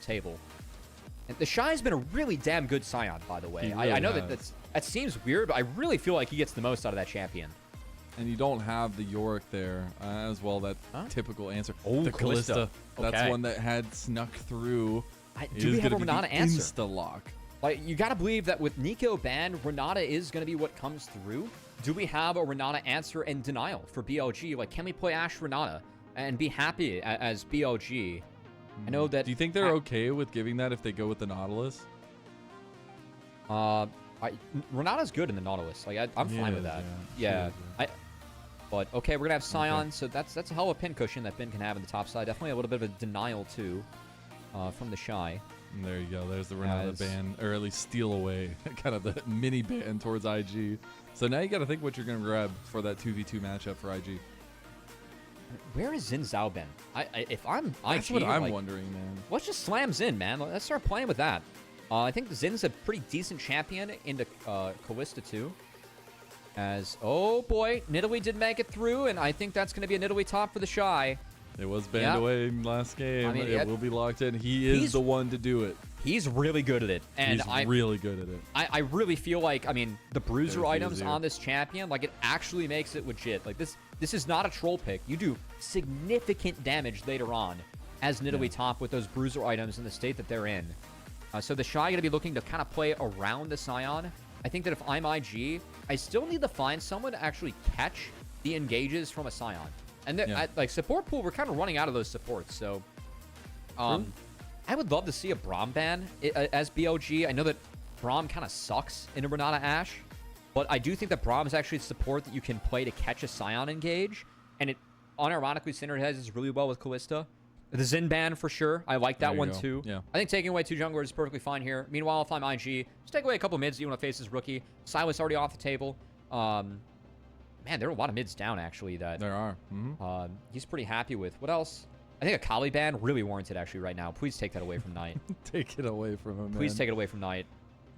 table. And TheShy's been a really damn good Scion, by the way. Really I know that seems weird, but I really feel like he gets the most out of that champion. And you don't have the Yorick there as well. That typical answer. Oh, the Callista. That's one that had snuck through. Do we have a Renata answer? Insta-lock. Like, you got to believe that with Nico banned, Renata is going to be what comes through. Do we have a Renata answer and denial for BLG? Like, can we play Ashe Renata and be happy as BLG? I know that... Do you think they're okay with giving that if they go with the Nautilus? Renata's good in the Nautilus. Like, I'm fine with that. Yeah. But, okay, we're going to have Scion, so that's a hell of a pin cushion that Ben can have in the top side. Definitely a little bit of a denial, too, from TheShy. And there you go. There's the Renata ban, or at least steal away, kind of the mini ban towards IG. So now you got to think what you're going to grab for that 2v2 matchup for IG. Where is Xin Zhao been? If I'm IG, that's what I'm wondering, man. Let's just slam Xin, man. Let's start playing with that. I think Zin's a pretty decent champion into Callista too. As, oh boy, Nidalee did make it through, and I think that's going to be a Nidalee top for TheShy. It was banned away in last game. I mean, it will be locked in. He's the one to do it. He's really good at it. And he's really good at it. I really feel like, I mean, the bruiser items on this champion, like, it actually makes it legit. Like, this is not a troll pick. You do significant damage later on as Nidalee top with those bruiser items in the state that they're in. So TheShy going to be looking to kind of play around the Scion. I think that if I'm IG, I still need to find someone to actually catch the engages from a Scion. And like support pool, we're kind of running out of those supports. So I would love to see a Braum ban as BLG. I know that Braum kind of sucks in a Renata Ashe, but I do think that Braum is actually support that you can play to catch a Scion engage. And it unironically synergizes really well with Callista. The Xin ban for sure. I like that one too. Yeah. I think taking away 2 junglers is perfectly fine here. Meanwhile, if I'm IG, just take away a couple mids that you want to face as rookie. Silas already off the table. Man, there are a lot of mids down actually that there are. He's pretty happy with. What else? I think a Kali ban really warranted actually right now. Please take that away from Knight. Take it away from him. Please take it away from Knight.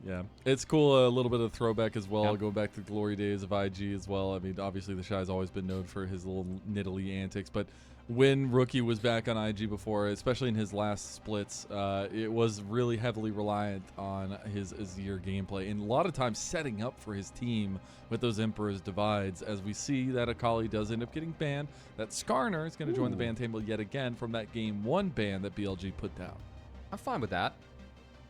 Yeah, it's cool. A little bit of throwback as well. Go back to the glory days of IG as well. I mean, obviously TheShy's always been known for his little Nidalee antics, but when Rookie was back on IG before, especially in his last splits, it was really heavily reliant on his Azir gameplay, and a lot of times setting up for his team with those Emperor's Divides. As we see that Akali does end up getting banned, that Skarner is going to join the ban table yet again from that Game 1 ban that BLG put down. I'm fine with that.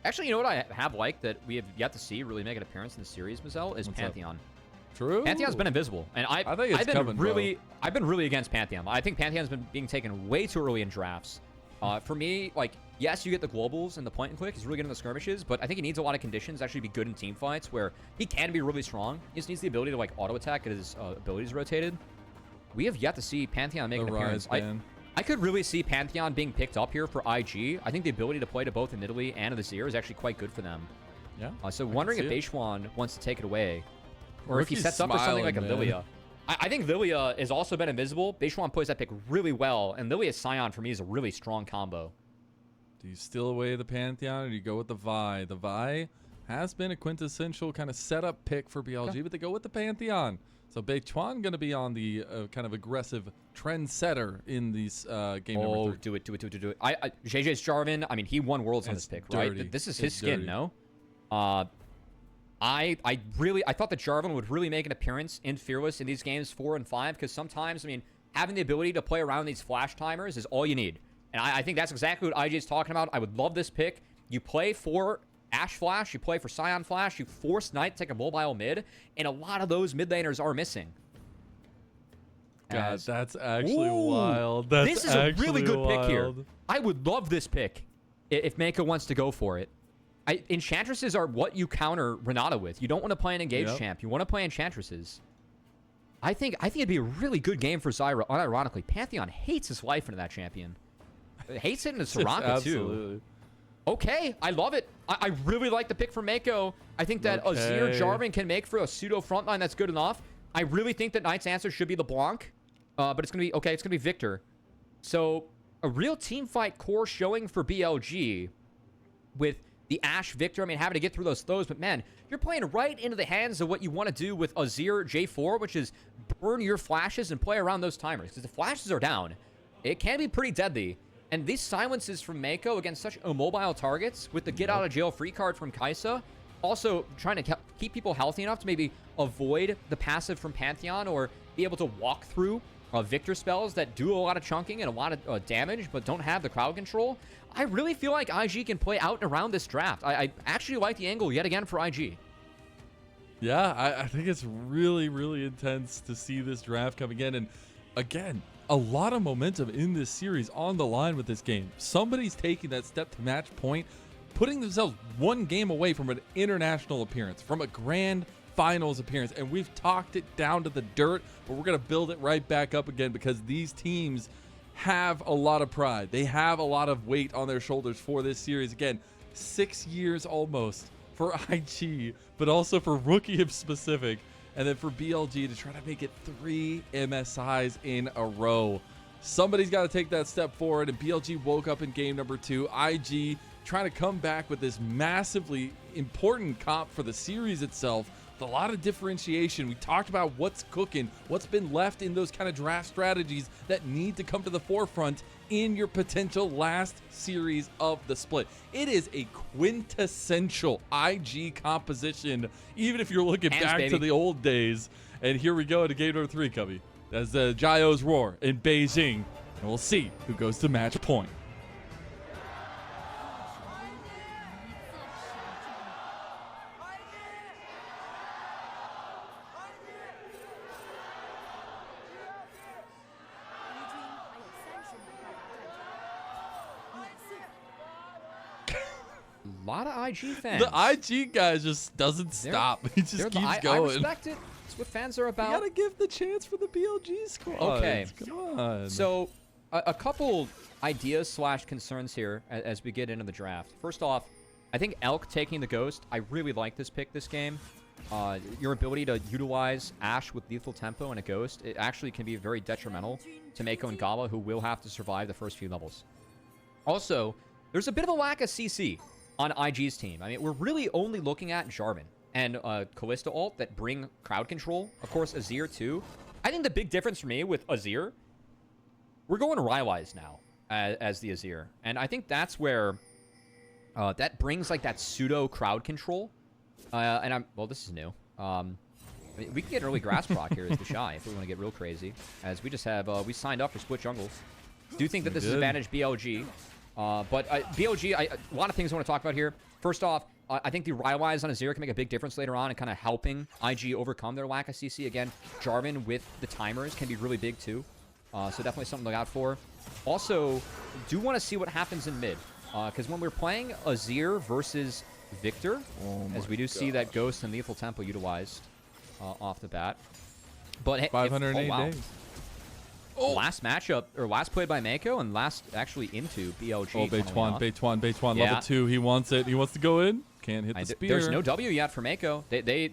Actually, you know what I have liked that we have yet to see really make an appearance in the series, Mazel, is Pantheon. True. Pantheon's been invisible, and I've been really against Pantheon. I think Pantheon's been being taken way too early in drafts. For me, like, yes, you get the globals and the point and click. He's really good in the skirmishes, but I think he needs a lot of conditions to actually be good in team fights where he can be really strong. He just needs the ability to like auto attack, get his abilities rotated. We have yet to see Pantheon make an appearance. I could really see Pantheon being picked up here for IG. I think the ability to play to both the Nidalee and the Azir is actually quite good for them. Yeah. So wondering if Beichuan wants to take it away. Or if he sets up for something like a Lilia. I think Lilia has also been invisible. Beichuan plays that pick really well, and Lilia Scion for me is a really strong combo. Do you steal away the Pantheon, or do you go with the Vi? The Vi has been a quintessential kind of setup pick for BLG, but they go with the Pantheon. So Beichuan going to be on the kind of aggressive trendsetter in these game number 3. Do it. Jiejie's Jarvan, I mean, he won Worlds on this pick, right? This is his skin, no? I thought that Jarvan would really make an appearance in Fearless in these games 4 and 5, because sometimes, I mean, having the ability to play around these flash timers is all you need. And I think that's exactly what IJ is talking about. I would love this pick. You play for Ashe Flash, you play for Scion Flash, you force Knight to take a mobile mid, and a lot of those mid laners are missing. God, that's actually wild. This is a really good pick here. I would love this pick if Meiko wants to go for it. Enchantresses are what you counter Renata with. You don't want to play an engaged champ. You want to play Enchantresses. I think it'd be a really good game for Zyra, unironically. Pantheon hates his life into that champion. Hates it into Soraka, too. Okay, I love it. I really like the pick for Meiko. I think that Azir Jarvan can make for a pseudo frontline that's good enough. I really think that Knight's answer should be LeBlanc. But it's going to be, okay, it's going to be Victor. So, a real team fight core showing for BLG with the Ashe Victor. I mean, having to get through those throws. But, man, you're playing right into the hands of what you want to do with Azir J4, which is burn your flashes and play around those timers. Because the flashes are down. It can be pretty deadly. And these silences from Meiko against such immobile targets with the get out of jail free card from Kaisa, also trying to keep people healthy enough to maybe avoid the passive from Pantheon or be able to walk through Victor spells that do a lot of chunking and a lot of damage but don't have the crowd control. I really feel like IG can play out and around this draft. I actually like the angle yet again for IG. Yeah, I think it's really, really intense to see this draft come again. And again, a lot of momentum in this series on the line with this game. Somebody's taking that step to match point, putting themselves one game away from an international appearance, from a grand finals appearance. And we've talked it down to the dirt, but we're going to build it right back up again because these teams have a lot of pride. They have a lot of weight on their shoulders for this series. Again, 6 years almost for IG, but also for Rookie in specific, and then for BLG to try to make it 3 MSIs in a row. Somebody's got to take that step forward, and BLG woke up in game number 2. IG trying to come back with this massively important comp for the series itself. With a lot of differentiation. We talked about what's cooking, what's been left in those kind of draft strategies that need to come to the forefront in your potential last series of the split. It is a quintessential IG composition, even if you're looking back to the old days. And here we go to game number 3, Cubby. As the Jiejie's roar in Beijing, and we'll see who goes to match point. A lot of IG fans. The IG guy just doesn't stop. He just keeps going. I respect it. It's what fans are about. You gotta give the chance for the BLG squad. Okay. Come on. So, a couple ideas / concerns here as we get into the draft. First off, I think Elk taking the Ghost. I really like this pick this game. Your ability to utilize Ashe with lethal tempo and a Ghost, it actually can be very detrimental to Meiko and Gala, who will have to survive the first few levels. Also, there's a bit of a lack of CC on IG's team. I mean, we're really only looking at Jarvan and Kalista ult that bring crowd control. Of course, Azir too. I think the big difference for me with Azir, we're going Rywise now as the Azir. And I think that's where that brings like that pseudo crowd control. Well, this is new. We can get early grass proc here as TheShy if we want to get real crazy. As we just have, we signed up for split jungles. Do think that this is advantage BLG. But BLG, a lot of things I want to talk about here. First off, I think the Rywise on Azir can make a big difference later on and kind of helping IG overcome their lack of CC. Again, Jarvan with the timers can be really big too. So definitely something to look out for. Also, do want to see what happens in mid. Because when we're playing Azir versus Victor, as we do see that Ghost and Lethal Tempo utilized off the bat. But hey, 508 days. Last matchup, or last play by Meiko, and last actually into BLG. Oh, Beichuan, level 2. He wants it. He wants to go in. Can't hit the spear. There's no W yet for Meiko. They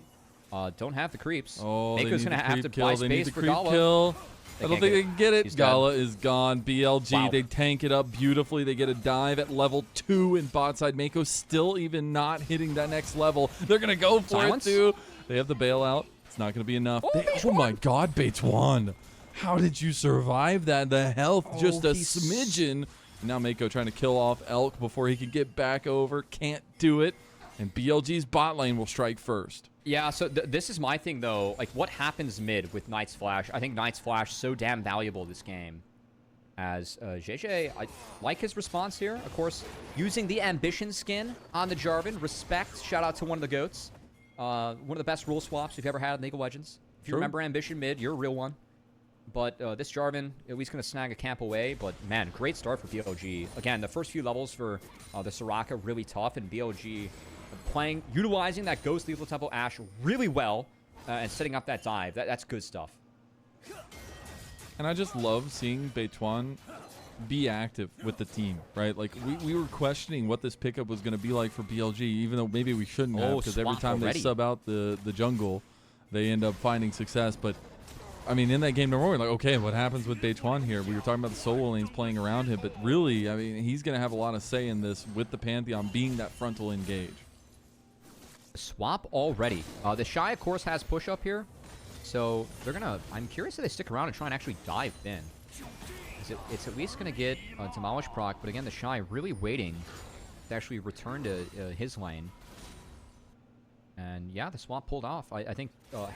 don't have the creeps. Oh, Meiko's going to have to buy space for Gala. Kill. I don't think they can get it. He's Gala dead. is gone. BLG, wow. They tank it up beautifully. They get a dive at level 2 in bot side. Meiko still even not hitting that next level. They're going to go for it too. They have the bailout. It's not going to be enough. Oh my God, Beichuan. How did you survive that? The health, just a smidgen. Now Meiko trying to kill off Elk before he can get back over. Can't do it. And BLG's bot lane will strike first. Yeah, so this is my thing, though. Like, what happens mid with Knight's Flash? I think Knight's Flash so damn valuable this game. As Jiejie, I like his response here. Of course, using the Ambition skin on the Jarvan. Respect. Shout out to one of the GOATs. One of the best rule swaps we've ever had in League of Legends. If you remember Ambition mid, you're a real one. But this Jarvan, at least going to snag a camp away. But, man, great start for BLG. Again, the first few levels for the Soraka really tough. And BLG utilizing that Ghost Lethal Tempo Ashe really well and setting up that dive. That's good stuff. And I just love seeing Beichuan be active with the team, right? Like, we were questioning what this pickup was going to be like for BLG, even though maybe we shouldn't have, because every time they sub out the jungle, they end up finding success. But I mean, in that game number 1, we're like, okay, what happens with Beichuan here? We were talking about the solo lanes playing around him, but really, I mean, he's going to have a lot of say in this with the Pantheon being that frontal engage. Swap already. TheShy, of course, has push up here. So they're going to... I'm curious if they stick around and try and actually dive in. It's at least going to get Demolish proc, but again, TheShy really waiting to actually return to his lane. And yeah, the swap pulled off. I think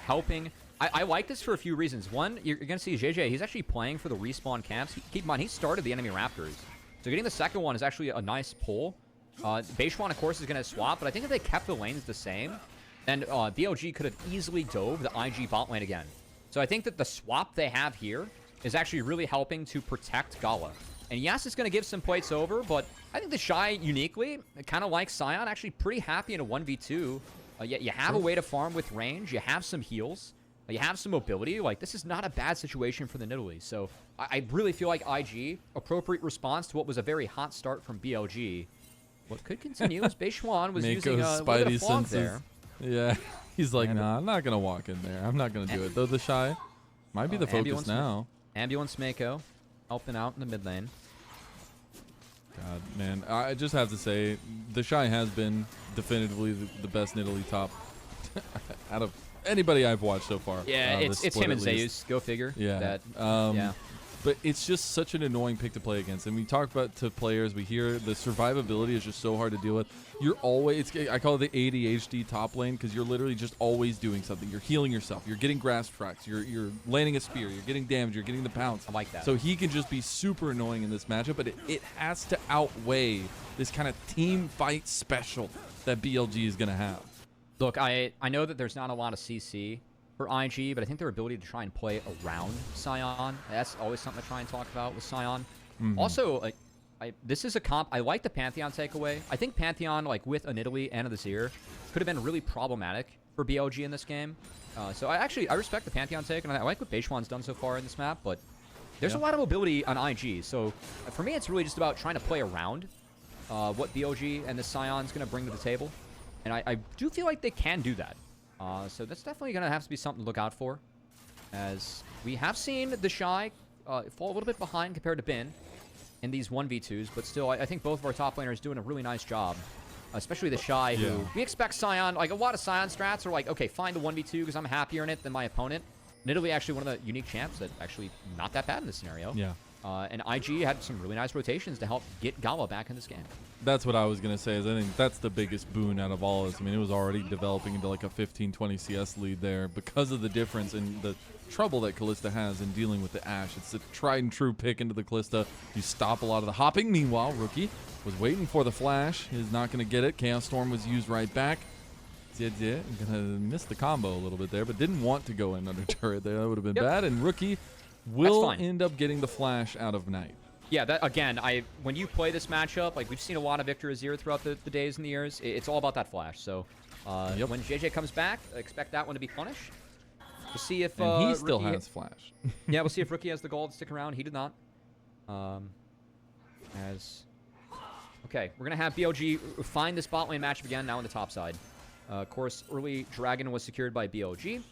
helping... I like this for a few reasons. One, you're going to see Jiejie, he's actually playing for the respawn camps. Keep in mind, he started the enemy Raptors. So getting the second one is actually a nice pull. Beichuan, of course, is going to swap, but I think if they kept the lanes the same, then BLG could have easily dove the IG bot lane again. So I think that the swap they have here is actually really helping to protect Gala. And yes, it's going to give some plates over, but I think TheShy uniquely, kind of like Sion, actually pretty happy in a 1v2. You have a way to farm with range. You have some heals. You have some mobility. Like, this is not a bad situation for the Nidalee. So I really feel like IG, appropriate response to what was a very hot start from BLG. What could continue is Beichuan was Meiko's using a little bit of fog there. Yeah, he's like, nah, I'm not going to walk in there. I'm not going to do it. Though TheShy might be the focus now. Ambulance Meiko helping out in the mid lane. God, man. I just have to say, TheShy has been definitively the best Nidalee top out of anybody I've watched so far. Yeah, it's him and Zeus. Go figure. Yeah. Yeah. But it's just such an annoying pick to play against. And we talk about to players, we hear the survivability is just so hard to deal with. You're always, I call it the ADHD top lane, because you're literally just always doing something. You're healing yourself. You're getting grass fracks. You're landing a spear. You're getting damage. You're getting the pounce. I like that. So he can just be super annoying in this matchup, but it has to outweigh this kind of team fight special that BLG is going to have. Look, I know that there's not a lot of CC for IG, but I think their ability to try and play around Sion, that's always something to try and talk about with Sion. Also, like, this is a comp. I like the Pantheon takeaway. I think Pantheon, like, with a Nidalee and a Vizier, could have been really problematic for BLG in this game. So I respect the Pantheon take, and I like what Beichuan's done so far in this map, but there's a lot of mobility on IG. So for me, it's really just about trying to play around what BLG and the Sion's going to bring to the table. And I do feel like they can do that. So that's definitely going to have to be something to look out for, as we have seen TheShy fall a little bit behind compared to Bin in these 1v2s, but still, I think both of our top laners doing a really nice job, especially TheShy, who we expect Sion, like a lot of Sion strats are like, okay, find the 1v2 because I'm happier in it than my opponent. Nidalee actually one of the unique champs that actually not that bad in this scenario. Yeah. And IG had some really nice rotations to help get Gala back in this game. That's what I was going to say, is I think that's the biggest boon out of all of this. I mean, it was already developing into like a 15-20 CS lead there because of the difference in the trouble that Kalista has in dealing with the Ashe. It's a tried and true pick into the Kalista. You stop a lot of the hopping. Meanwhile, Rookie was waiting for the flash. He's not going to get it. Chaos Storm was used right back. Jiejie going to miss the combo a little bit there, but didn't want to go in under turret there. That would have been bad. And Rookie will end up getting the flash out of Night. Yeah, that again, when you play this matchup, like we've seen a lot of Victor Azir throughout the days and the years, it's all about that flash. So when Jiejie comes back, expect that one to be punished. We'll see if and he still has flash. Yeah, we'll see if Rookie has the gold to stick around. He did not. Okay, we're gonna have BLG find this bot lane matchup again now on the top side. Of course, early Dragon was secured by BLG.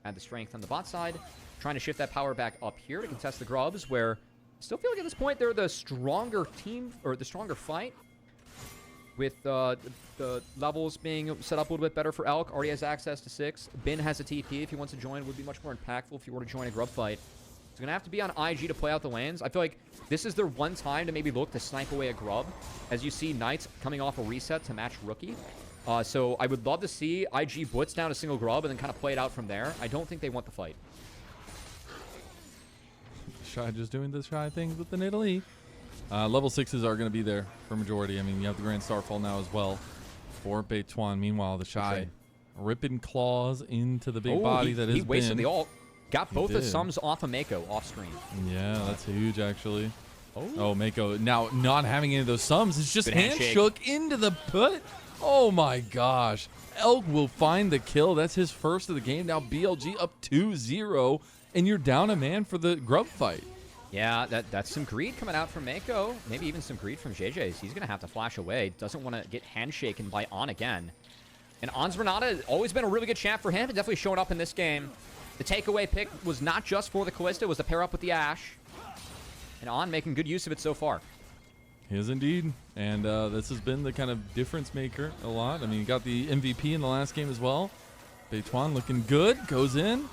Had the strength on the bot side. Trying to shift that power back up here to contest the grubs, where I still feel like at this point they're the stronger team, or the stronger fight, with the levels being set up a little bit better for Elk. Already has access to 6. Bin has a TP if he wants to join. Would be much more impactful if you were to join a grub fight. It's going to have to be on IG to play out the lanes. I feel like this is their one time to maybe look to snipe away a grub, as you see Knights coming off a reset to match Rookie. So I would love to see IG blitz down a single grub and then kind of play it out from there. I don't think they want the fight. Shy just doing the Shy things with the Nidalee. Level 6s are going to be there for majority. I mean, you have the Grand Starfall now as well for Beichuan. Meanwhile, the Shy ripping claws into the big body that is Bin. He wasted the ult. Got both the sums off of Meiko off screen. Yeah, that's huge actually. Oh, Meiko now not having any of those sums. It's just handshook into the put. Oh my gosh. Elk will find the kill. That's his first of the game. Now BLG up 2-0. And you're down a man for the grub fight. Yeah, that's some greed coming out from Meiko. Maybe even some greed from Jiejie. He's going to have to flash away. Doesn't want to get handshaken by On again. And On's Renata has always been a really good champ for him. And definitely showing up in this game. The takeaway pick was not just for the Kalista. It was to pair up with the Ashe. And On making good use of it so far. He is indeed. And this has been the kind of difference maker a lot. I mean, he got the MVP in the last game as well. Beichuan looking good. Goes in.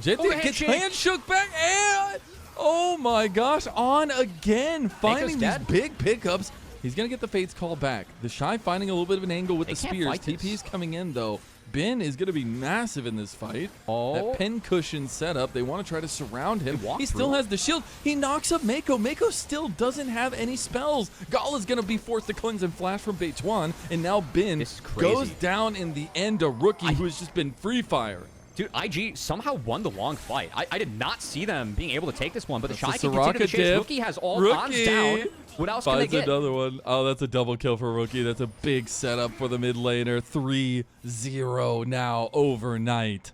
Jiejie gets handshook back, and Oh my gosh, on again, finding these dead. big pickups. He's going to get the Fates call back. TheShy finding a little bit of an angle with the spears. TP's coming in, though. Ben is going to be massive in this fight. Oh. That pin cushion setup. They want to try to surround him. He still has the shield. He knocks up Meiko. Meiko still doesn't have any spells. Gala's going to be forced to cleanse and flash from Beichuan. And now Ben goes down in the end. A rookie who has just been free fire. Dude, IG somehow won the long fight. I did not see them being able to take this one, but the TheShy can Soraka continue to chase. Rookie has all odds down. What else can they get? Another one. Oh, that's a double kill for Rookie. That's a big setup for the mid laner. 3-0 now overnight.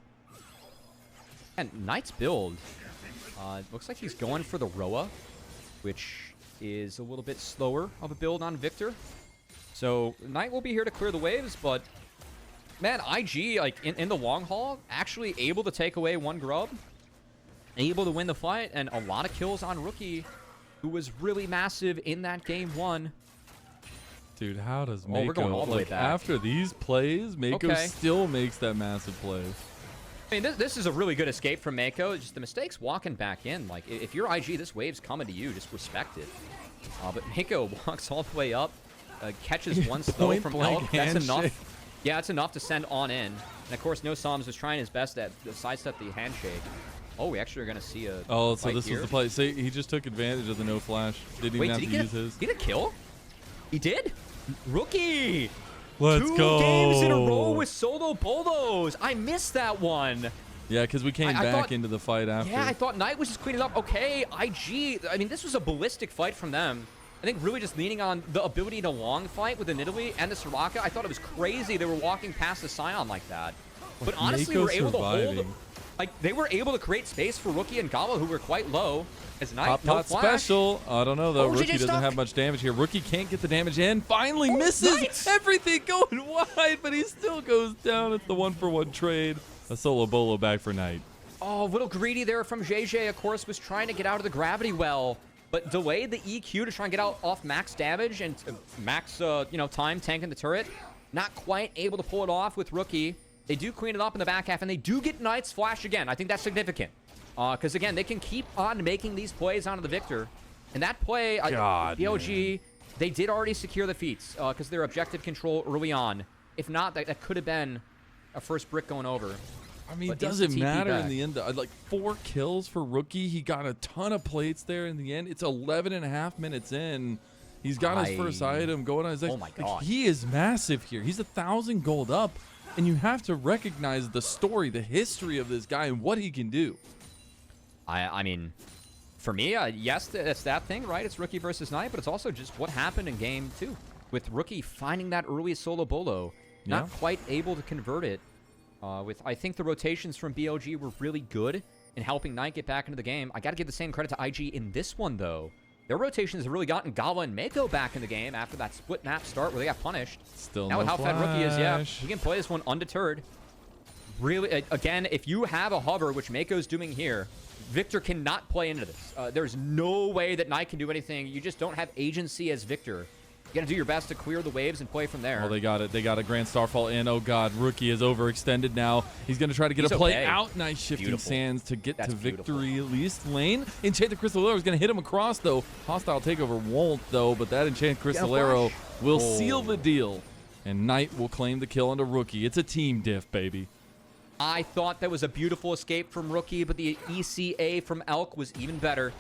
And Knight's build, looks like he's going for the Roa, which is a little bit slower of a build on Victor. So Knight will be here to clear the waves, but man, IG, like, in the long haul, actually able to take away one grub, able to win the fight, and a lot of kills on Rookie, who was really massive in that game one. Dude, how does Meiko, we're going all the way back. After these plays, Meiko still makes that massive play. I mean, this is a really good escape from Meiko. Just the mistakes walking back in. Like, if you're IG, this wave's coming to you. Just respect it. But Meiko walks all the way up, catches one slow from Elk. That's enough. Yeah, that's enough to send on in. And of course, No Psalms was trying his best to sidestep the handshake. Oh, we actually are going to see a so this here. was the play. See, he just took advantage of the no flash. Didn't even have to use his. Did he get a kill? He did? Rookie! Let's go. 2 games in a row with solo bolos. I missed that one. Yeah, because we came back into the fight after. Yeah, I thought Knight was just cleaning up. Okay, IG. I mean, this was a ballistic fight from them. I think really just leaning on the ability to long fight with the Nidalee and the Soraka. I thought it was crazy they were walking past the Scion like that. But honestly, we were able to hold. Like, they were able to create space for Rookie and Gala, who were quite low. As Knight, no flash. Special. I don't know, though. Rookie doesn't have much damage here. Rookie can't get the damage in. Finally misses. Everything going wide, but he still goes down. It's the 1-for-1 trade. A solo bolo back for Knight. Oh, a little greedy there from Jiejie, of course, was trying to get out of the gravity well, but delayed the EQ to try and get out off max damage and max, time tanking the turret. Not quite able to pull it off with Rookie. They do clean it up in the back half, and they do get Knight's flash again. I think that's significant. Because, again, they can keep on making these plays onto the Victor. And that play, BLG, they did already secure the feats because their objective control early on. If not, that could have been a first brick going over. I mean, it doesn't matter in the end. Like, 4 kills for Rookie. He got a ton of plates there in the end. It's 11.5 minutes in. He's got his first item going on. Oh, my God. Like, he is massive here. He's 1,000 gold up. And you have to recognize the story, the history of this guy, and what he can do. I mean, for me, yes, it's that thing, right? It's Rookie versus Knight, but it's also just what happened in game 2. With Rookie finding that early solo bolo, not quite able to convert it. I think the rotations from BLG were really good in helping Knight get back into the game. I got to give the same credit to IG in this one, though. Their rotations have really gotten Gala and Meiko back in the game after that split map start where they got punished. Still now no with how flash. fed Rookie is, you can play this one undeterred. Really, again, if you have a hover, which Meiko's doing here, Victor cannot play into this. There's no way that Knight can do anything. You just don't have agency as Victor. You got to do your best to clear the waves and play from there. Oh, they got it. They got a Grand Starfall in. Oh, God. Rookie is overextended now. He's going to try to get a play out. Nice shifting sands to get to victory. At least lane. Enchanted Crystal Arrow is going to hit him across, though. Hostile takeover won't, though. But that Enchanted Crystal Arrow will seal the deal. And Knight will claim the kill onto Rookie. It's a team diff, baby. I thought that was a beautiful escape from Rookie, but the ECA from Elk was even better.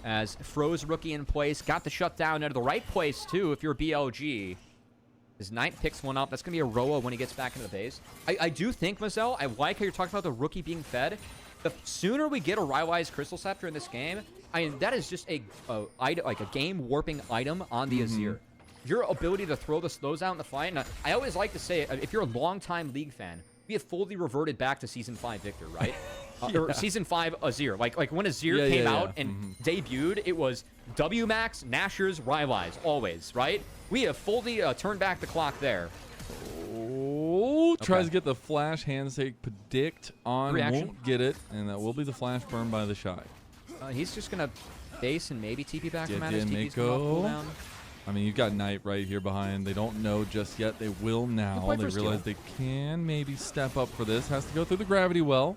As froze Rookie in place, got the shutdown into the right place, too, if you're BLG. As Knight picks one up, that's going to be a Roa when he gets back into the base. I do think, Mazel, I like how you're talking about the Rookie being fed. The sooner we get a Rywise Crystal Scepter in this game, I mean, that is just a game-warping item on the Azir. Your ability to throw the slows out in the fight, and I always like to say, if you're a long-time League fan, we have fully reverted back to Season 5 Victor, right? Or Season 5 Azir. Like when Azir came out and debuted, it was WMAX, Nashers, Rywise, always, right? We have fully turned back the clock there. Oh, tries to get the flash handshake predict on, won't get it, and that will be the flash burn by TheShy. He's just going to base and maybe TP back from Jiejie, Meiko. I mean, you've got Knight right here behind. They don't know just yet. They will now. They realize they can maybe step up for this. Has to go through the gravity well.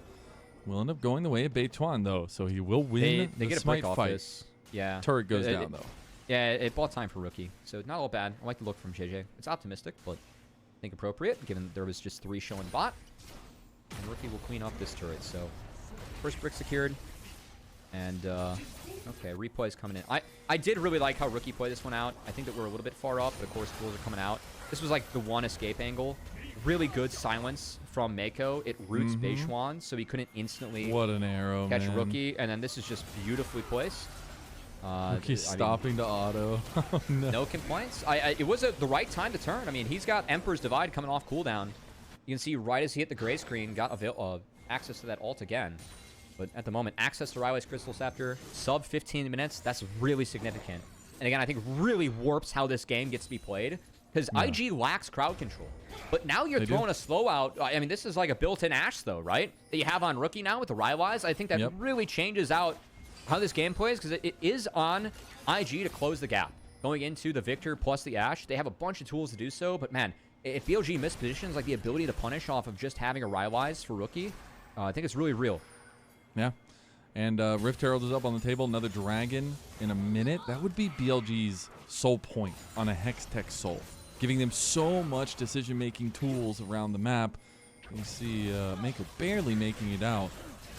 will end up going the way of Beichuan, though, so he will win they the get a smite break off fight. this. Yeah. Turret goes down, though. Yeah, it bought time for Rookie, so not all bad. I like the look from Jiejie. It's optimistic, but I think appropriate, given there was just 3 showing bot. And Rookie will clean up this turret, so first brick secured. And, okay, replay is coming in. I did really like how Rookie played this one out. I think that we're a little bit far up, but of course, tools are coming out. This was like the one escape angle. Really good silence from Meiko. It roots Beichuan, so he couldn't instantly what an arrow, catch man. Rookie. And then this is just beautifully placed. Rookie's stopping to auto. Oh, no. No complaints. It was the right time to turn. I mean, he's got Emperor's Divide coming off cooldown. You can see right as he hit the gray screen, got access to that ult again. But at the moment, access to Riley's Crystal Scepter, sub 15 minutes, that's really significant. And again, I think really warps how this game gets to be played. Because IG lacks crowd control. But now you're throwing a slow out. I mean, this is like a built-in Ashe, though, right? That you have on Rookie now with the Rylai's. I think that really changes out how this game plays, because it is on IG to close the gap. Going into the Victor plus the Ashe, they have a bunch of tools to do so. But man, if BLG missed positions, like the ability to punish off of just having a Rylai's for Rookie, I think it's really real. Yeah. And Rift Herald is up on the table. Another Dragon in a minute. That would be BLG's soul point on a Hex Tech Soul, giving them so much decision-making tools around the map. You see Meiko barely making it out.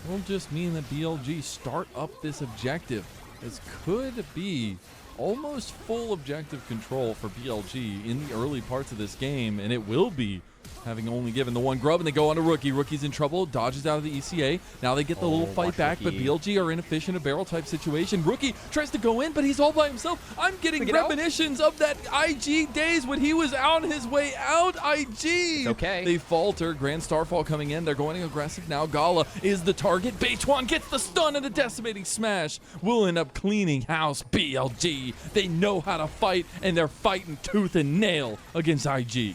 It'll just mean that BLG start up this objective. This could be almost full objective control for BLG in the early parts of this game, and it will be, having only given the one grub, and they go on to Rookie. Rookie's in trouble, dodges out of the ECA. Now they get the little fight back, but BLG are inefficient, a barrel type situation. Rookie tries to go in, but he's all by himself. I'm getting reminiscence of that IG days when he was on his way out. IG! It's okay. They falter. Grand Starfall coming in. They're going aggressive now. Gala is the target. Beichuan gets the stun, and a decimating smash will end up cleaning house. BLG, they know how to fight, and they're fighting tooth and nail against IG.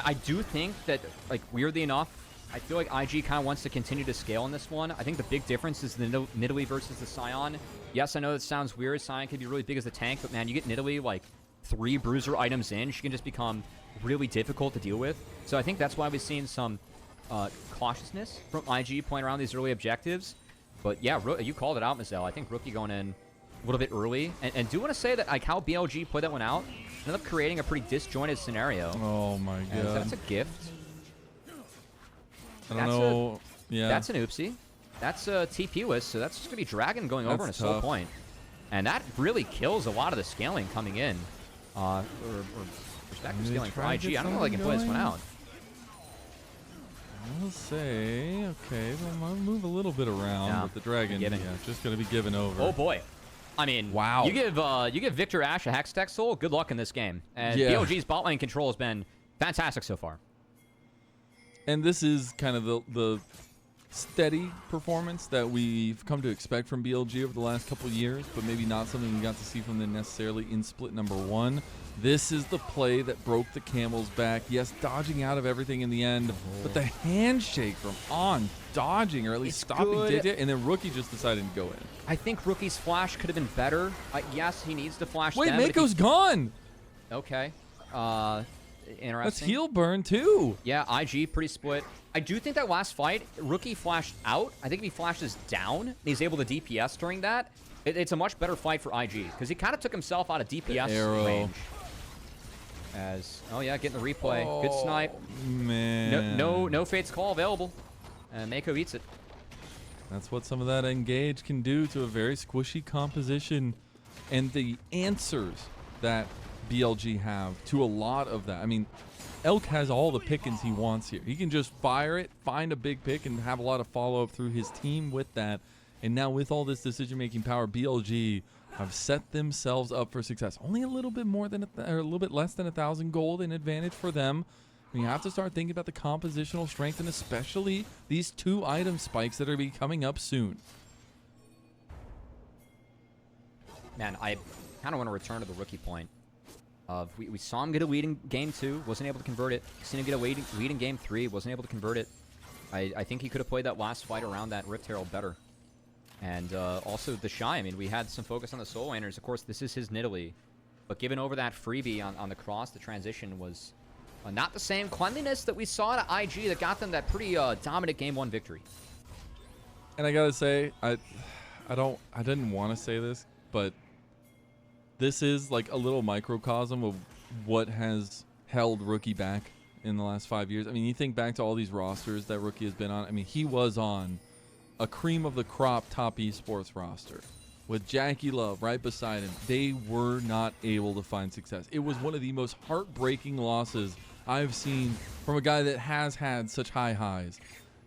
I do think that, like, weirdly enough, I feel like IG kind of wants to continue to scale in this one. I think the big difference is the Nidalee versus the Scion. Yes, I know that sounds weird. Scion can be really big as a tank, but man, you get Nidalee like 3 bruiser items in, she can just become really difficult to deal with. So I think that's why we've seen some cautiousness from IG playing around these early objectives. But yeah, you called it out, Mazel. I think Rookie going in a little bit early. And do want to say that, like, how BLG played that one out, ended up creating a pretty disjointed scenario. Oh my god. And that's a gift. I don't know. Yeah. That's an oopsie. That's a TP-less, so that's just going to be Dragon going over in a soul point. And that really kills a lot of the scaling coming in. Or perspective scaling for IG. I don't know if they can play this one out. I'll say, okay, well, I'll move a little bit around, but the Dragon, just going to be given over. Oh boy. I mean, wow. You give Victor Ashe a Hex Tech Soul, good luck in this game. And BLG's bot lane control has been fantastic so far. And this is kind of the steady performance that we've come to expect from BLG over the last couple of years, but maybe not something we got to see from them necessarily in split number 1. This is the play that broke the camel's back. Yes, dodging out of everything in the end, but the handshake from on dodging, or at least stopping Jiejie, and then Rookie just decided to go in. I think Rookie's flash could have been better. Yes, he needs to flash. Wait, Meiko's gone. Okay. Interesting. That's heal burn too. Yeah, IG pretty split. I do think that last fight, Rookie flashed out. I think if he flashes down, he's able to DPS during that. It's a much better fight for IG, because he kind of took himself out of DPS range. Oh yeah, getting the replay. Good snipe. Man. No Fate's Call available. And Meiko eats it. That's what some of that engage can do to a very squishy composition. And the answers that BLG have to a lot of that. I mean, Elk has all the pickings he wants here. He can just fire it, find a big pick, and have a lot of follow-up through his team with that. And now with all this decision-making power, BLG have set themselves up for success. Only a little bit more than a little bit less than 1,000 gold in advantage for them. You have to start thinking about the compositional strength, and especially these 2 item spikes that are be coming up soon. Man, I kind of want to return to the Rookie point. We saw him get a lead in Game 2, wasn't able to convert it. Seen him get a lead in Game 3, wasn't able to convert it. I think he could have played that last fight around that Rift Herald better. And also TheShy. I mean, we had some focus on the Soul Laners. Of course, this is his Nidalee. But giving over that freebie on the cross, the transition was not the same cleanliness that we saw at IG that got them that pretty dominant Game 1 victory. And I gotta say, I didn't want to say this, but this is like a little microcosm of what has held Rookie back in the last 5 years. I mean, you think back to all these rosters that Rookie has been on. I mean, he was on a cream of the crop top esports roster with Jackie Love right beside him. They were not able to find success. It was one of the most heartbreaking losses I've seen from a guy that has had such high highs.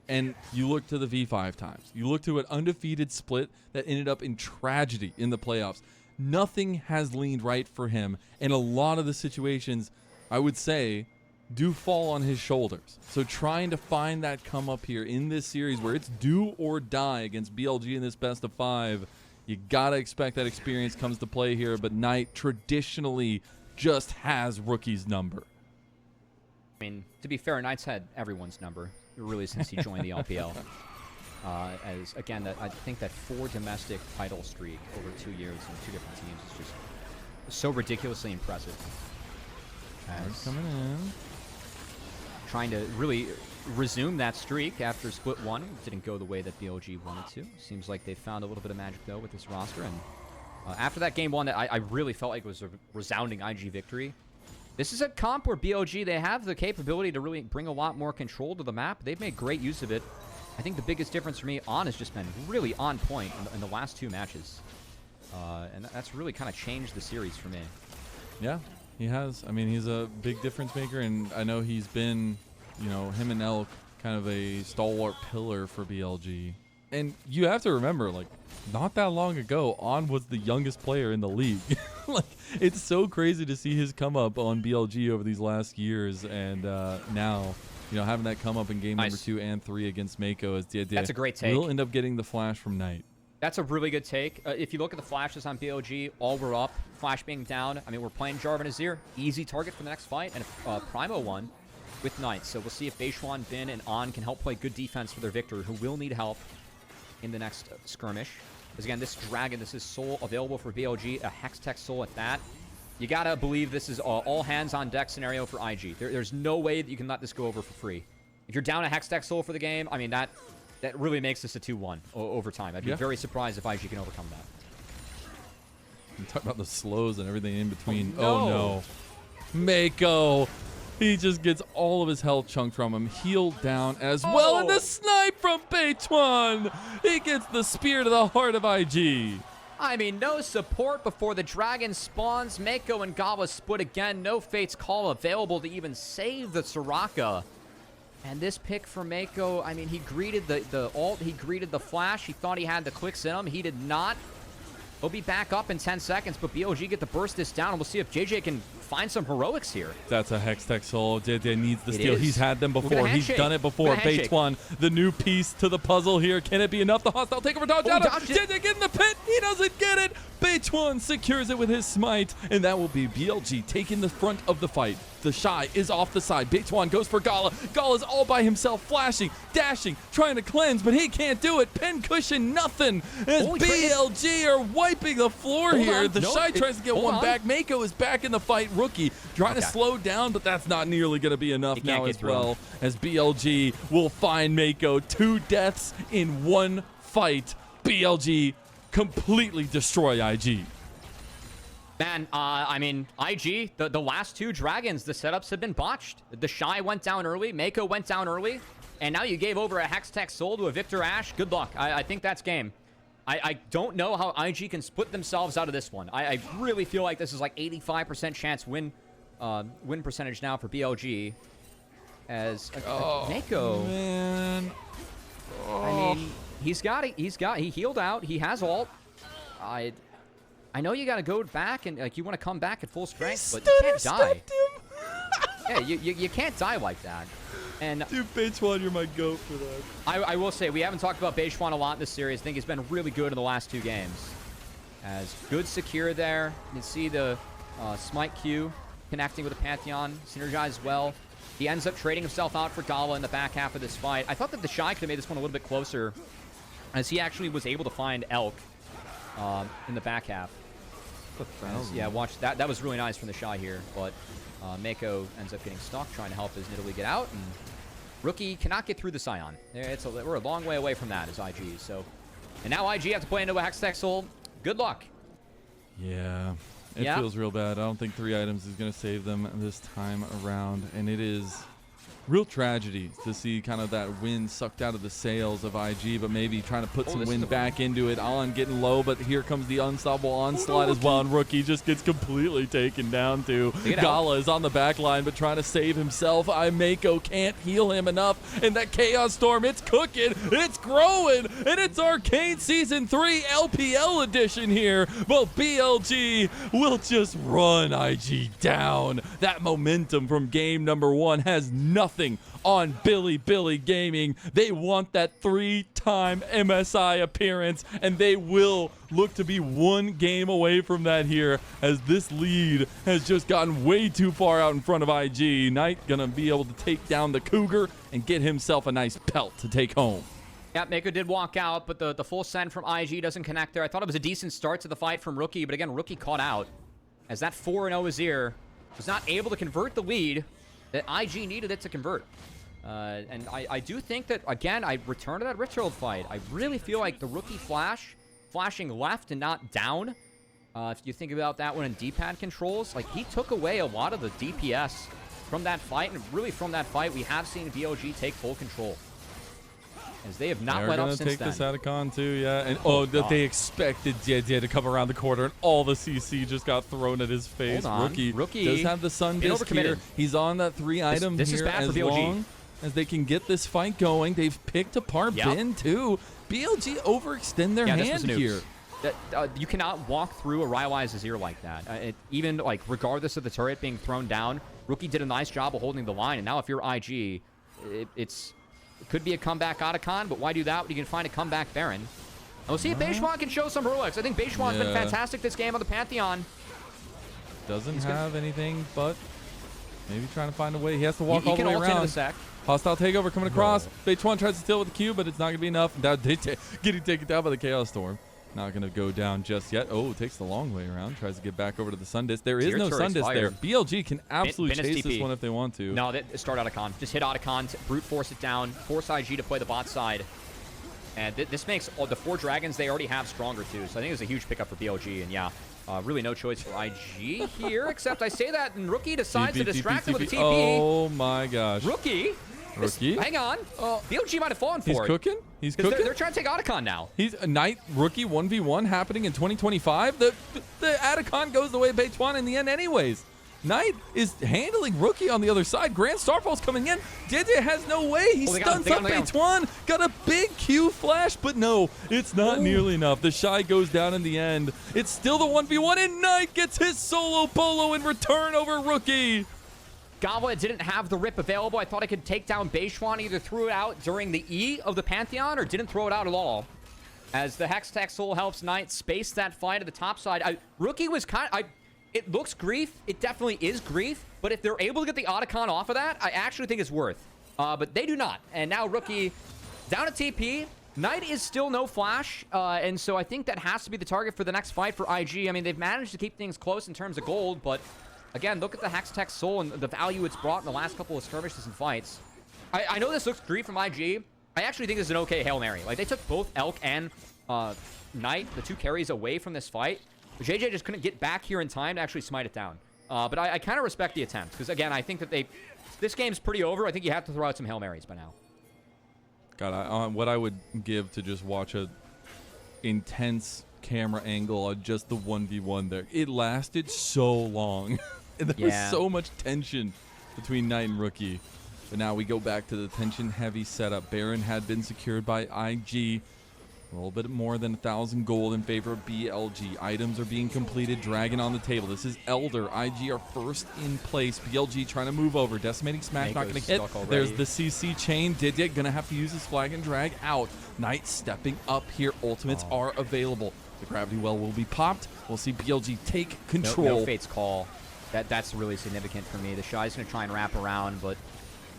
And you look to the V5 times. You look to an undefeated split that ended up in tragedy in the playoffs. Nothing has leaned right for him. And a lot of the situations, I would say, do fall on his shoulders. So trying to find that come up here in this series where it's do or die against BLG in this best of 5, you gotta expect that experience comes to play here. But Knight traditionally just has Rookie's number. I mean, to be fair, Knight's had everyone's number, really, since he joined the LPL. As, again, I think that 4 domestic title streak over 2 years in 2 different teams is just so ridiculously impressive. As coming in. Trying to really resume that streak after split 1. Didn't go the way that BLG wanted to. Seems like they found a little bit of magic, though, with this roster. And after that game 1, that I really felt like it was a resounding IG victory. This is a comp where BLG, they have the capability to really bring a lot more control to the map. They've made great use of it. I think the biggest difference for me, On has just been really on point in the last 2 matches. And that's really kind of changed the series for me. Yeah, he has. I mean, he's a big difference maker, and I know he's been, you know, him and Elk, kind of a stalwart pillar for BLG. And you have to remember, like, not that long ago, On was the youngest player in the league. Like, it's so crazy to see his come up on BLG over these last years, and now, you know, having that come up in game number 2 and 3 against Meiko is the idea. That's a great take. We'll end up getting the flash from Knight. That's a really good take. If you look at the flashes on BLG, all were up, flash being down. I mean, we're playing Jarvan Azir, easy target for the next fight, and Primo one with Knight. So we'll see if Beichuan, Bin, and On can help play good defense for their Victor, who will need help in the next skirmish. Because again, this Dragon, this is Soul available for BLG, a Hextech Soul at that. You gotta believe this is all hands on deck scenario for IG. There's no way that you can let this go over for free. If you're down a Hextech Soul for the game, I mean, that really makes this a 2-1 over time. I'd be very surprised if IG can overcome that. You talk about the slows and everything in between. Oh, no. Meiko. He just gets all of his health chunked from him. Healed down as well. And the snipe from Beichuan. He gets the spear to the heart of IG. I mean, no support before the Dragon spawns. Meiko and Gala split again. No Fate's Call available to even save the Soraka. And this pick for Meiko, I mean, he greeted the ult. He greeted the flash. He thought he had the clicks in him. He did not. He'll be back up in 10 seconds, but BLG get to burst this down, and we'll see if Jiejie can find some heroics here. That's a Hextech Soul. Jiejie needs the steal. He's had them before. He's done it before. Beichuan, the new piece to the puzzle here. Can it be enough? The hostile takeover dodge out. Jiejie get in the pit. He doesn't get it. Beichuan secures it with his smite, and that will be BLG taking the front of the fight. TheShy is off the side. Beichuan goes for Gala. Gala's all by himself, flashing, dashing, trying to cleanse, but he can't do it. Pin cushion, nothing. As BLG are wiping the floor here. TheShy tries to get one back. Meiko is back in the fight. Rookie trying to slow down, but that's not nearly going to be enough now as well. As BLG will find Meiko. 2 deaths in 1 fight. BLG completely destroy IG. Man, I mean, IG, the last 2 Dragons, the setups have been botched. TheShy went down early, Meiko went down early, and now you gave over a Hextech Soul to a Victor Ashe. Good luck. I think that's game. I don't know how IG can split themselves out of this one. I really feel like this is like 85% chance win percentage now for BLG. As Meiko, man. I mean, he healed out. He has ult. I know you got to go back and like you want to come back at full strength, but you can't die. Yeah, you can't die like that. And dude, Beichuan, you're my goat for that. I will say we haven't talked about Beichuan a lot in this series. I think he's been really good in the last 2 games. As good secure there. You can see the smite Q connecting with the Pantheon, synergized well. He ends up trading himself out for Gala in the back half of this fight. I thought that TheShy could have made this one a little bit closer, as he actually was able to find Elk in the back half. Yeah, watch that. That was really nice from TheShy here, but Meiko ends up getting stuck, trying to help his Nidalee get out, and Rookie cannot get through the Scion. We're a long way away from that as IG. So, and now IG have to play into a Hextech Soul. Good luck. Yeah, it feels real bad. I don't think 3 items is going to save them this time around, and it is real tragedy to see kind of that wind sucked out of the sails of IG, but maybe trying to put some wind back into it. On getting low, but here comes the unstoppable onslaught as well, and Rookie just gets completely taken down too. Gala is on the back line, but trying to save himself. Meiko can't heal him enough, and that Chaos Storm, it's cooking, it's growing, and it's Arcane Season 3 LPL edition here. But BLG will just run IG down. That momentum from game number 1 has nothing on Bilibili Gaming. They want that 3-time MSI appearance, and they will look to be 1 game away from that here, as this lead has just gotten way too far out in front of IG. Knight gonna be able to take down the Cougar and get himself a nice pelt to take home. Yeah, Meiko did walk out, but the full send from IG doesn't connect there. I thought it was a decent start to the fight from Rookie, but again, Rookie caught out as that 4-0 Azir was not able to convert the lead that IG needed it to convert. And I do think that, again, I return to that Richard fight. I really feel like the Rookie flashing left and not down. If you think about that one in D-pad controls, like, he took away a lot of the DPS from that fight. And really from that fight, we have seen BLG take full control, as they have not let up since then. They're going to take this Atacon too, yeah. And they expected Jiejie to come around the corner, and all the CC just got thrown at his face. Rookie does have the Sun Disc here. He's on that 3 item this here is bad as for BLG. long as they can get this fight going. They've picked apart Ben too. BLG overextend their hand here. You cannot walk through a Raiwai's Azir like that. Even like regardless of the turret being thrown down, Rookie did a nice job of holding the line. And now if you're IG, it could be a comeback Otacon, but why do that when you can find a comeback Baron? And we'll see if Beichuan can show some heroics. I think Beichuan's been fantastic this game on the Pantheon. Doesn't have anything, but maybe trying to find a way. He has to walk all the way around. Into the sec. Hostile takeover coming across. Beichuan tries to steal with the Q, but it's not going to be enough. Now getting taken down by the Chaos Storm. Not going to go down just yet. Oh, takes the long way around. Tries to get back over to the Sun Disc. There is no Sun Disc there. BLG can absolutely chase this one if they want to. No, start Otacon. Just hit Otacon, brute force it down, force IG to play the bot side. And this makes the 4 dragons they already have stronger too. So I think it's a huge pickup for BLG. And yeah, really no choice for IG here, except I say that and Rookie decides to distract him with a TP. Oh my gosh. Rookie. Hang on. BLG might have fallen for it. He's cooking. He's cooking. They're trying to take Otacon now. He's a Knight Rookie 1v1 happening in 2025. The Atacon goes the way of Beichuan in the end anyways. Knight is handling Rookie on the other side. Grand Starfall's coming in. Jiejie has no way. He stuns up Beichuan. Got a big Q flash, but no, it's not nearly enough. TheShy goes down in the end. It's still the 1v1, and Knight gets his solo polo in return over Rookie. Gala didn't have the rip available. I thought I could take down Beichuan, either threw it out during the E of the Pantheon or didn't throw it out at all. As the Hextech Soul helps Knight space that fight at the top side. Rookie was it looks grief. It definitely is grief. But if they're able to get the Otacon off of that, I actually think it's worth. But they do not. And now Rookie down at TP. Knight is still no flash. And so I think that has to be the target for the next fight for IG. I mean, they've managed to keep things close in terms of gold, but again, look at the Hextech Soul and the value it's brought in the last couple of skirmishes and fights. I know this looks grief from IG. I actually think this is an okay Hail Mary. Like, they took both Elk and Knight, the 2 carries, away from this fight. But Jiejie just couldn't get back here in time to actually smite it down. But I kind of respect the attempt. Because, again, I think that this game's pretty over. I think you have to throw out some Hail Marys by now. God, what I would give to just watch a intense camera angle on just the 1v1 there. It lasted so long. And there was so much tension between Knight and Rookie. But now we go back to the tension-heavy setup. Baron had been secured by IG. A little bit more than 1,000 gold in favor of BLG. Items are being completed. Dragon on the table. This is Elder. IG are first in place. BLG trying to move over. Decimating Smack not going to hit. There's the CC chain. Jiejie going to have to use his flag and drag out. Knight stepping up here. Ultimates are available. The gravity well will be popped. We'll see BLG take control. No Fate's Call. That's really significant for me. TheShy's going to try and wrap around, but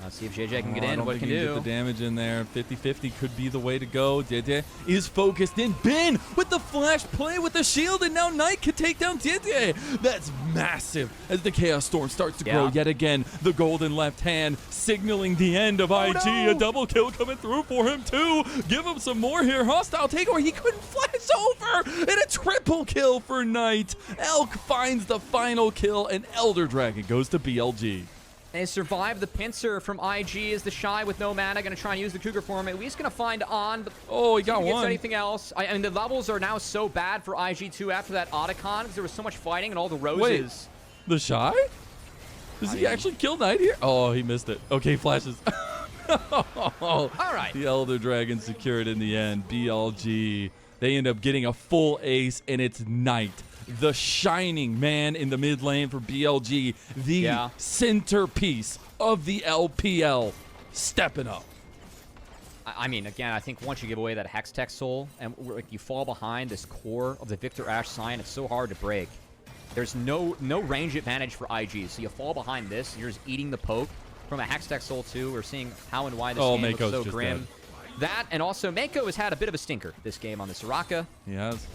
Let's see if Jiejie can get I in. don't What think can he do? can get the damage in there. 50-50 could be the way to go. Jiejie is focused in. Bin with the flash play with the shield, and now Knight can take down Jiejie. That's massive as the Chaos Storm starts to grow yet again. The golden left hand signaling the end of IG. No. A double kill coming through for him too. Give him some more here. Hostile takeover. He couldn't flash over. And a triple kill for Knight. Elk finds the final kill, and Elder Dragon goes to BLG. They survive the pincer from IG. Is TheShy with no mana going to try and use the Cougar form? At least going to find on. But oh, he got if he gets one. anything else? I mean, the levels are now so bad for IG2 after that Otacon because there was so much fighting and all the roses. Wait, TheShy? Does he actually kill Knight here? Oh, he missed it. Okay, flashes. All right. The Elder Dragon secured in the end. BLG. They end up getting a full ace, and it's Knight, the shining man in the mid lane for BLG, the centerpiece of the LPL, stepping up. I mean, again, I think once you give away that Hextech Soul and like you fall behind this core of the Victor Ashe sign, it's so hard to break. There's no range advantage for IG, so you fall behind this, you're just eating the poke from a Hextech Soul too. We're seeing how and why this game Meiko's looks so just grim. dead. That, and also Meiko has had a bit of a stinker this game on the Soraka. He has.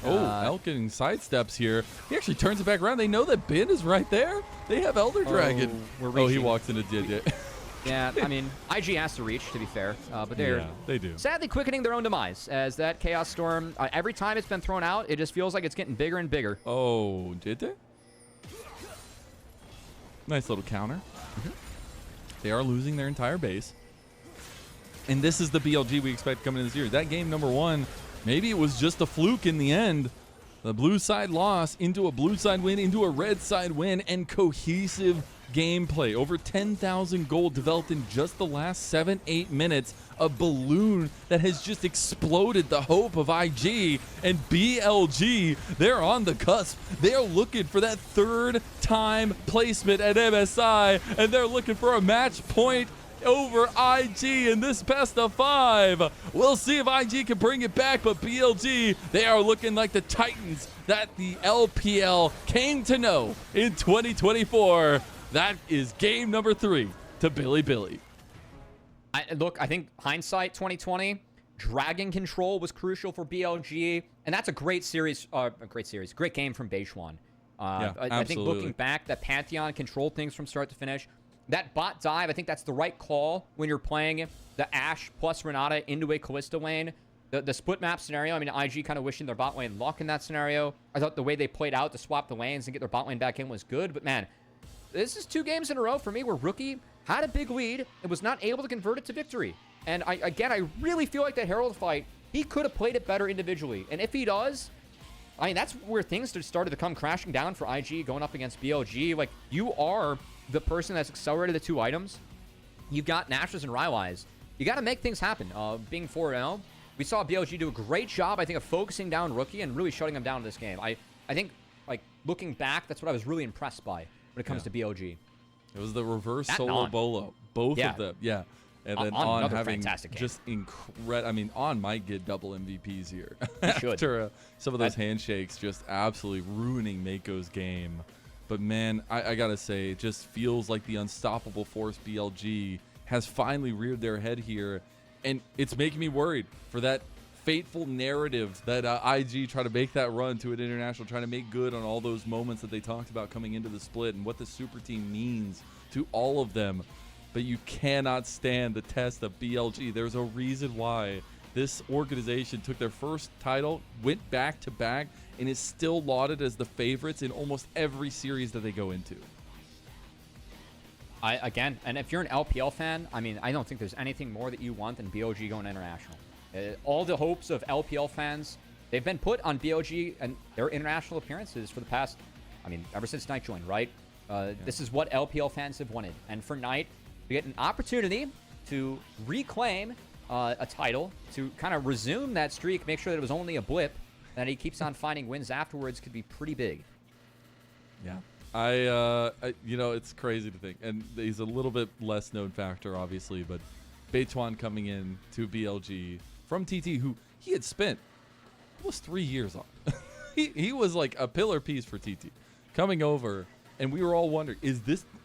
Oh, Elk getting sidesteps here. He actually turns it back around. They know that Bin is right there. They have Elder Dragon. Oh, he walks into Jiejie. Yeah, I mean, IG has to reach, to be fair. But they're they do. Sadly quickening their own demise as that Chaos Storm, every time it's been thrown out, it just feels like it's getting bigger and bigger. Oh, Jiejie? Nice little counter. They are losing their entire base. And this is the BLG we expect coming in this year. That game number 1, maybe it was just a fluke in the end. The blue side loss into a blue side win, into a red side win, and cohesive gameplay. Over 10,000 gold developed in just the last 7-8 minutes. A balloon that has just exploded the hope of IG. And BLG, they're on the cusp. They are looking for that 3rd time placement at MSI, and they're looking for a match point over IG in this best of 5. We'll see if IG can bring it back, but BLG, they are looking like the Titans that the LPL came to know in 2024. That is game number 3 to Bilibili. Look, I think hindsight 2020, Dragon Control was crucial for BLG, and that's a great series, great game from Beichuan. I think looking back, that Pantheon controlled things from start to finish. That bot dive, I think that's the right call when you're playing the Ashe plus Renata into a Kalista lane. The split map scenario, I mean, IG kind of wishing their bot lane luck in that scenario. I thought the way they played out to swap the lanes and get their bot lane back in was good. But man, this is 2 games in a row for me where Rookie had a big lead and was not able to convert it to victory. And I really feel like that Herald fight, he could have played it better individually. And if he does, I mean, that's where things started to come crashing down for IG going up against BLG. Like, you are the person that's accelerated the 2 items. You've got Nashers and Rylai's. You got to make things happen. Being 4-0, we saw BLG do a great job, I think, of focusing down Rookie and really shutting him down in this game. I think, like, looking back, that's what I was really impressed by when it comes to BLG. It was the reverse solo bolo. Both of them. Yeah. And then On having just incredible. I mean, On might get double MVPs here. After some of those handshakes just absolutely ruining Meiko's game. But man, I gotta say, it just feels like the unstoppable force BLG has finally reared their head here. And it's making me worried for that fateful narrative that IG try to make that run to an international, trying to make good on all those moments that they talked about coming into the split and what the super team means to all of them. But you cannot stand the test of BLG. There's a reason why this organization took their first title, went back to back, and is still lauded as the favorites in almost every series that they go into. Again, and if you're an LPL fan, I mean, I don't think there's anything more that you want than BLG going international. All the hopes of LPL fans, they've been put on BLG and their international appearances for the past, I mean, ever since Knight joined, right? This is what LPL fans have wanted. And for Knight, we get an opportunity to reclaim a title, to kind of resume that streak, make sure that it was only a blip, that he keeps on finding wins afterwards could be pretty big. Yeah. You know, it's crazy to think. And he's a little bit less known factor, obviously, but Beichuan coming in to BLG from TT, who he had spent almost 3 years on. he was like a pillar piece for TT. Coming over, and we were all wondering, is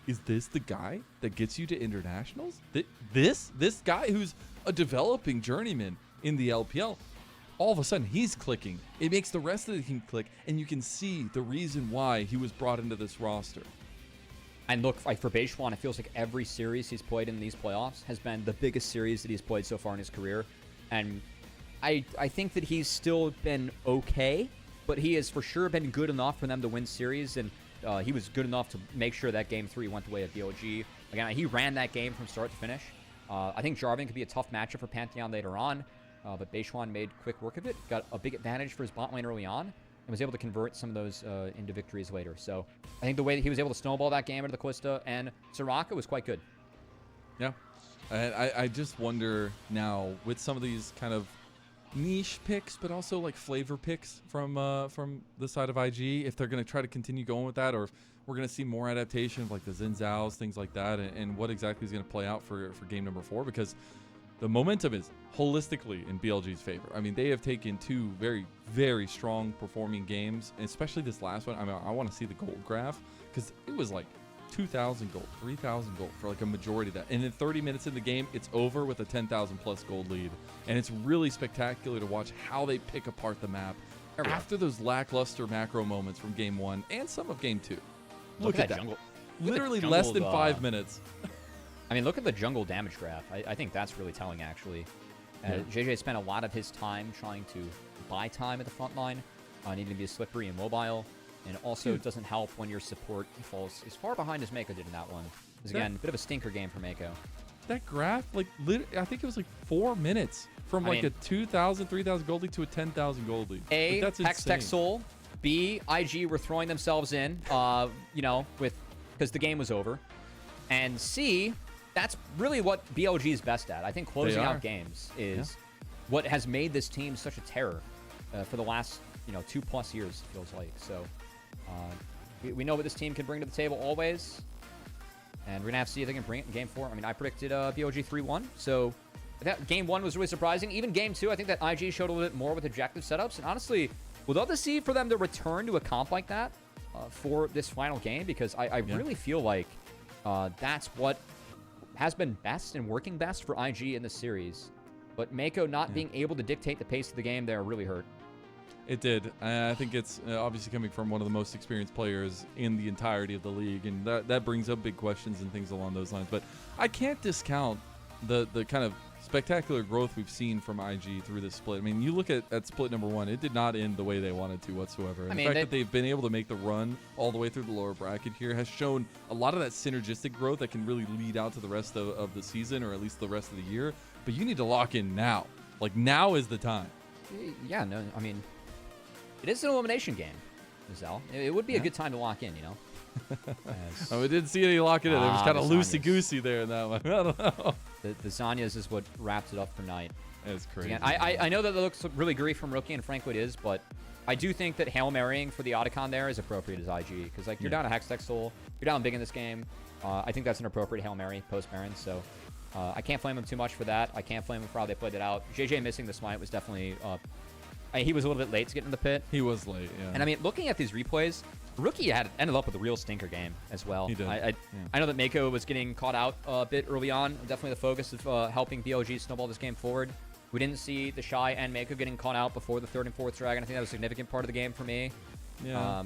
is this the guy that gets you to internationals? This guy who's a developing journeyman in the LPL, all of a sudden he's clicking. It makes the rest of the team click, and you can see the reason why he was brought into this roster. And look, like for Beichuan, it feels like every series he's played in these playoffs has been the biggest series that he's played so far in his career. And I think that he's still been okay, but he has for sure been good enough for them to win series. And he was good enough to make sure that Game 3 went the way of BLG. Again, he ran that game from start to finish. I think Jarvan could be a tough matchup for Pantheon later on, but Beichuan made quick work of it. Got a big advantage for his bot lane early on, and was able to convert some of those into victories later. So I think the way that he was able to snowball that game into the Kalista and Soraka was quite good. Yeah. And I just wonder now, with some of these kind of niche picks, but also like flavor picks from the side of IG, if they're going to try to continue going with that, or if we're going to see more adaptation of like the Xin Zhaos, things like that, and what exactly is going to play out for game number 4, because the momentum is holistically in BLG's favor. I mean, they have taken 2 very, very strong performing games, and especially this last one. I mean, I want to see the gold graph, because it was like 2,000 gold, 3,000 gold for like a majority of that. And in 30 minutes in the game, it's over with a 10,000 plus gold lead. And it's really spectacular to watch how they pick apart the map after those lackluster macro moments from game 1 and some of game 2. Look at that. Jungle. Literally less than 5 minutes. I mean, look at the jungle damage graph. I think that's really telling, actually. Jiejie spent a lot of his time trying to buy time at the front line, needing to be slippery and mobile. And also, it doesn't help when your support falls as far behind as Meiko did in that one. Because, again, a bit of a stinker game for Meiko. That graph, like, I think it was like 4 minutes from like a 2,000, 3,000 gold lead to a 10,000 gold lead. A, like, Hex Tech Soul. B, IG were throwing themselves in, you know, because the game was over. And C, that's really what BLG is best at. I think closing out games is what has made this team such a terror for the last, 2+ years, it feels like. So we know what this team can bring to the table always. And we're going to have to see if they can bring it in Game 4. I mean, I predicted BLG 3-1. So that Game 1 was really surprising. Even Game 2, I think that IG showed a little bit more with objective setups. And honestly, would love to see for them to return to a comp like that for this final game, because I really feel like that's what has been best and working best for IG in this series. But Meiko not being able to dictate the pace of the game there really hurt. It did. I think it's obviously coming from one of the most experienced players in the entirety of the league, and that brings up big questions and things along those lines. But I can't discount the kind of spectacular growth we've seen from IG through this split. I mean, you look at split number 1, it did not end the way they wanted to whatsoever. And the fact that they've been able to make the run all the way through the lower bracket here has shown a lot of that synergistic growth that can really lead out to the rest of the season, or at least the rest of the year. But you need to lock in now. Like, now is the time. Yeah, no, I mean, it is an elimination game, Mazel. It would be a good time to lock in, We didn't see any locking in. It was kind of loosey-goosey there in that one. I don't know. The Zanyas is what wraps it up for night. It's crazy. Again, I know that it looks really greedy from Rookie, and frankly it is, but I do think that Hail Marrying for the Otacon there is appropriate as IG, because like you're down a Hex Tech Soul, you're down big in this game. I think that's an appropriate Hail Mary post Baron, so I can't flame him too much for that. I can't flame him for how they played it out. Jiejie missing the smite was definitely he was a little bit late to get in the pit. He was late, yeah. And I mean, looking at these replays, Rookie ended up with a real stinker game as well. He did. I know that Meiko was getting caught out a bit early on. Definitely the focus of helping BLG snowball this game forward. We didn't see TheShy and Meiko getting caught out before the 3rd and 4th dragon. I think that was a significant part of the game for me. Yeah.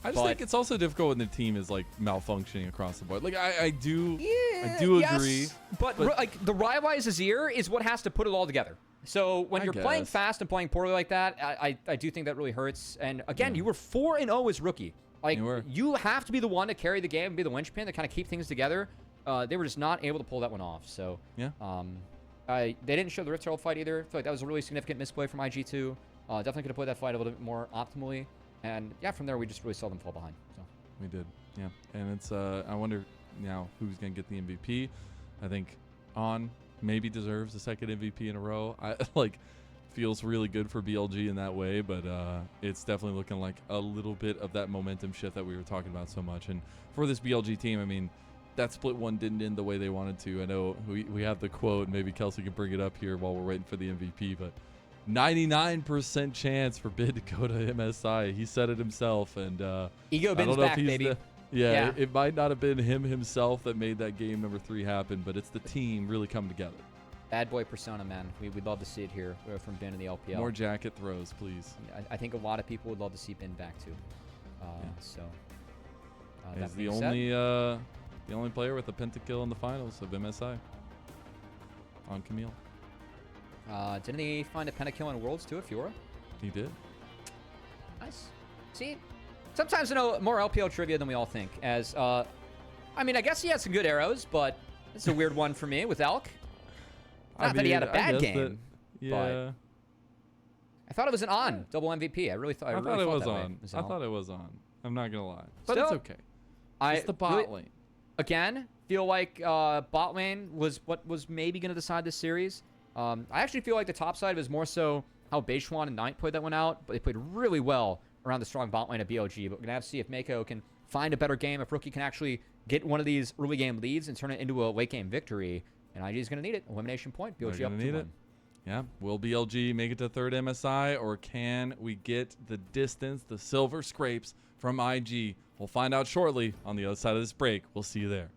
I just think it's also difficult when the team is like malfunctioning across the board. Like I do agree. But like the Raiwai's Azir is what has to put it all together. So when you're playing fast and playing poorly like that, I do think that really hurts. And again, you were 4-0 as Rookie. Like you have to be the one to carry the game and be the linchpin to kind of keep things together. They were just not able to pull that one off. So they didn't show the Rift Herald fight either. I feel like that was a really significant misplay from IG2. Definitely could have played that fight a little bit more optimally. And yeah, from there we just really saw them fall behind. So we did, yeah. And it's I wonder now who's gonna get the MVP. I think On maybe deserves the 2nd MVP in a row. Feels really good for BLG in that way, but it's definitely looking like a little bit of that momentum shift that we were talking about so much. And for this BLG team, I mean, that split 1 didn't end the way they wanted to. I know we have the quote, maybe Kelsey can bring it up here while we're waiting for the MVP, but 99% chance for Bid to go to MSI. He said it himself, and Ego Bin's back, baby. Yeah, it might not have been him himself that made that game number 3 happen, but it's the team really coming together. Bad boy persona, man. We'd love to see it here from Ben in the LPL. More jacket throws, please. I think a lot of people would love to see Ben back too. So he's the only player with a pentakill in the finals of MSI on Camille. Didn't he find a pentakill in Worlds too, Fiora? He did. Nice. See, sometimes I know more LPL trivia than we all think. As I mean, I guess he had some good arrows, but it's a weird one for me with Elk. Not that he had a bad game. But I thought it was an double MVP. I really thought it was on. I thought it was on. I'm not gonna lie, but Still, it's okay. It's the bot lane. Again, feel like bot lane was what was maybe gonna decide this series. I actually feel like the top side was more so how Beichuan and Knight played that one out, but they played really well around the strong bot lane of BLG. But we're gonna have to see if Meiko can find a better game, if Rookie can actually get one of these early game leads and turn it into a late game victory. And IG is going to need it. Elimination point. BLG up 2-1. Yeah. Will BLG make it to 3rd MSI, or can we get the distance, the silver scrapes from IG? We'll find out shortly on the other side of this break. We'll see you there.